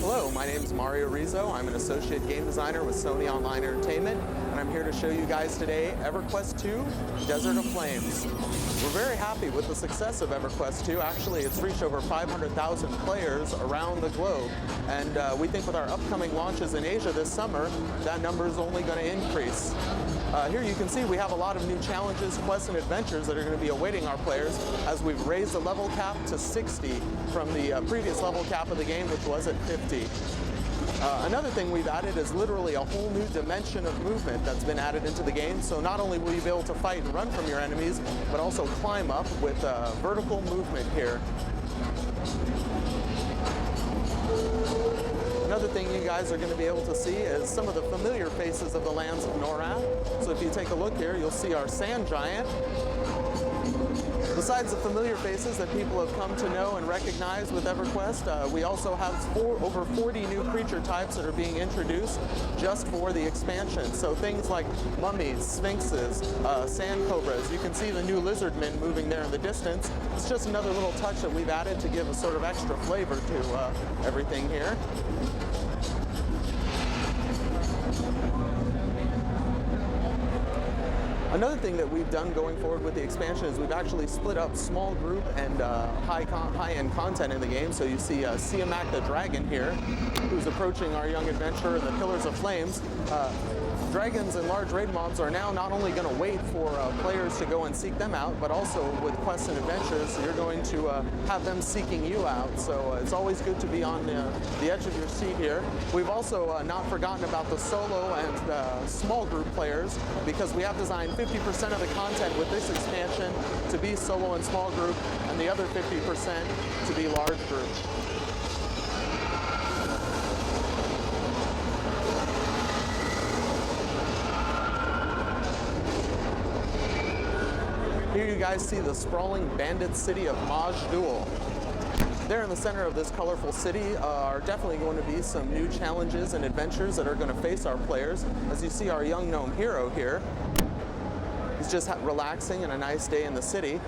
Hello, my name is Rizzo. I'm an associate game designer with Sony Online Entertainment, and I'm here to show you guys today Everquest 2, Desert of Flames. We're very happy with the success of Everquest 2. Actually, it's reached over 500,000 players around the globe, and we think with our upcoming launches in Asia this summer, that number is only going to increase. Here you can see we have a lot of new challenges, quests, and adventures that are going to be awaiting our players as we've raised the level cap to 60 from the previous level cap of the game, which was at 50. Another thing we've added is literally a whole new dimension of movement that's been added into the game. So not only will you be able to fight and run from your enemies, but also climb up with vertical movement here. Another thing you guys are going to be able to see is some of the familiar faces of the lands of Norath. So if you take a look here, you'll see our sand giant. Besides the familiar faces that people have come to know and recognize with Everquest, we also have over 40 new creature types that are being introduced just for the expansion. So things like mummies, sphinxes, sand cobras. You can see the new lizardmen moving there in the distance. It's just another little touch that we've added to give a sort of extra flavor to everything here. Another thing that we've done going forward with the expansion is we've actually split up small group and high-end content in the game. So you see Siamak the Dragon here, who's approaching our young adventurer in the Pillars of Flames. Dragons and large raid mobs are now not only going to wait for players to go and seek them out, but also with quests and adventures, you're going to have them seeking you out. So it's always good to be on the edge of your seat here. We've also not forgotten about the solo and small group players, because we have designed 50% of the content with this expansion to be solo and small group, and the other 50% to be large group. Here you guys see the sprawling bandit city of Majdul. There in the center of this colorful city are definitely going to be some new challenges and adventures that are going to face our players. As you see our young gnome hero here, he's just relaxing and a nice day in the city.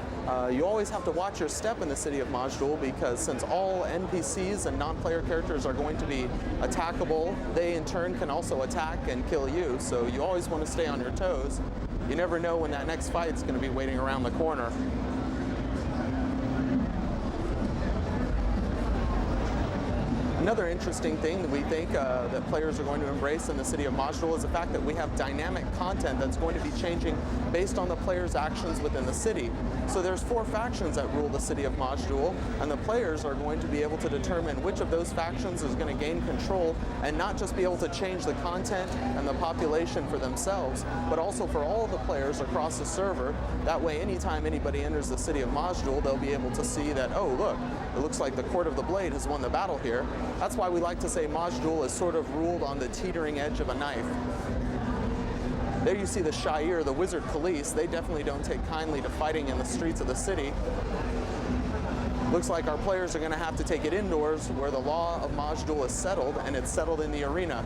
You always have to watch your step in the city of Majdul, because since all NPCs and non-player characters are going to be attackable, they in turn can also attack and kill you. So you always want to stay on your toes. You never know when that next fight's going to be waiting around the corner. Another interesting thing that we think that players are going to embrace in the city of Majdul is the fact that we have dynamic content that's going to be changing based on the players' actions within the city. So there's 4 factions that rule the city of Majdul, and the players are going to be able to determine which of those factions is going to gain control, and not just be able to change the content and the population for themselves, but also for all of the players across the server. That way, anytime anybody enters the city of Majdul, they'll be able to see that, oh look, it looks like the Court of the Blade has won the battle here. That's why we like to say Majdul is sort of ruled on the teetering edge of a knife. There you see the Shire, the wizard police. They definitely don't take kindly to fighting in the streets of the city. Looks like our players are going to have to take it indoors, where the law of Majdul is settled, and it's settled in the arena.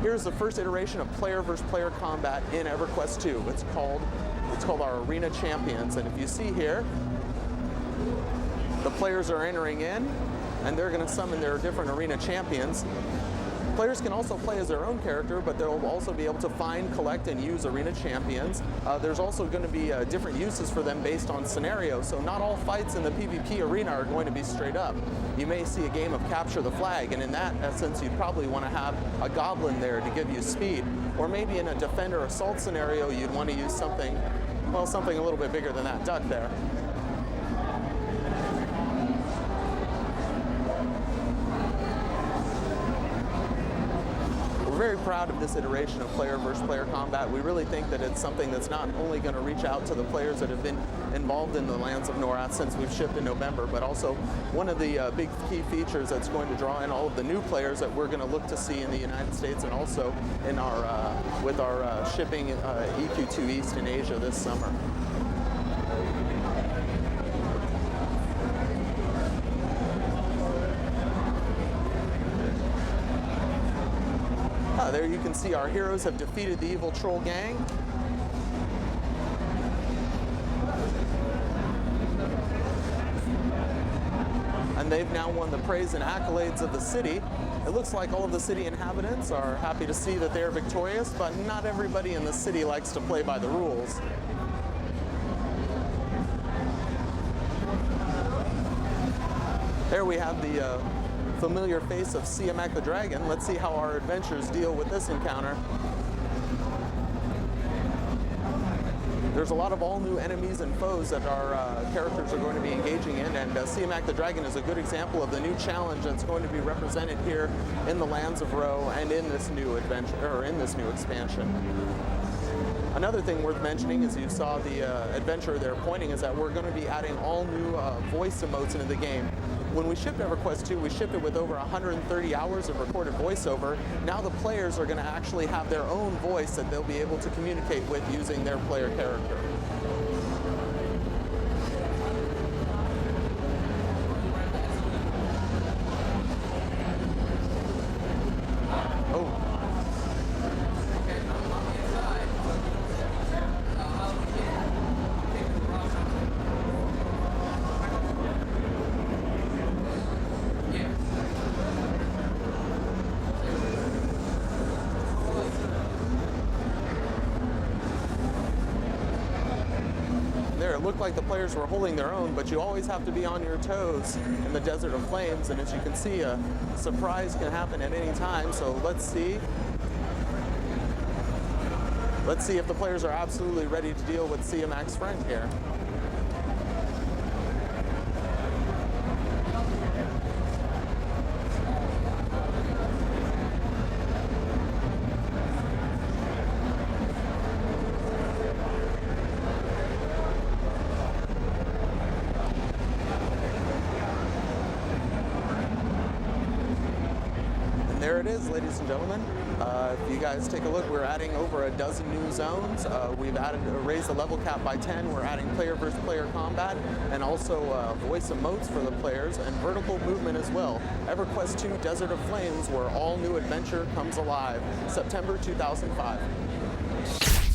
Here's the first iteration of player versus player combat in Everquest 2. It's called our Arena Champions, and if you see here, the players are entering in, and they're going to summon their different arena champions. Players can also play as their own character, but they'll also be able to find, collect, and use arena champions. There's also going to be different uses for them based on scenario, so not all fights in the PvP arena are going to be straight up. You may see a game of capture the flag, and in that essence, you'd probably want to have a goblin there to give you speed. Or maybe in a defender assault scenario, you'd want to use something, well, something a little bit bigger than that duck there. We're very proud of this iteration of player versus player combat. We really think that it's something that's not only going to reach out to the players that have been involved in the lands of Norath since we've shipped in November, but also one of the big key features that's going to draw in all of the new players that we're going to look to see in the United States, and also in our with our shipping EQ2 East in Asia this summer. There you can see our heroes have defeated the evil troll gang. and they've now won the praise and accolades of the city. It looks like all of the city inhabitants are happy to see that they're victorious, but not everybody in the city likes to play by the rules. There we have the familiar face of Siamak the Dragon. Let's see how our adventurers deal with this encounter. There's a lot of all-new enemies and foes that our characters are going to be engaging in, and Siamak the Dragon is a good example of the new challenge that's going to be represented here in the lands of Ro and in this new adventure, or in this new expansion. Another thing worth mentioning, as you saw the adventurer there pointing, is that we're going to be adding all new voice emotes into the game. When we shipped Everquest 2, we shipped it with over 130 hours of recorded voiceover. Now the players are going to actually have their own voice that they'll be able to communicate with using their player character. It looked like the players were holding their own, but you always have to be on your toes in the Desert of Flames, and as you can see, a surprise can happen at any time, so let's see. Let's see if the players are absolutely ready to deal with Siamak's friend here. There it is, ladies and gentlemen. If you guys take a look, we're adding over a dozen new zones. We've raised the level cap by 10. We're adding player versus player combat, and also voice emotes for the players, and vertical movement as well. Everquest 2 Desert of Flames, where all new adventure comes alive. September 2005.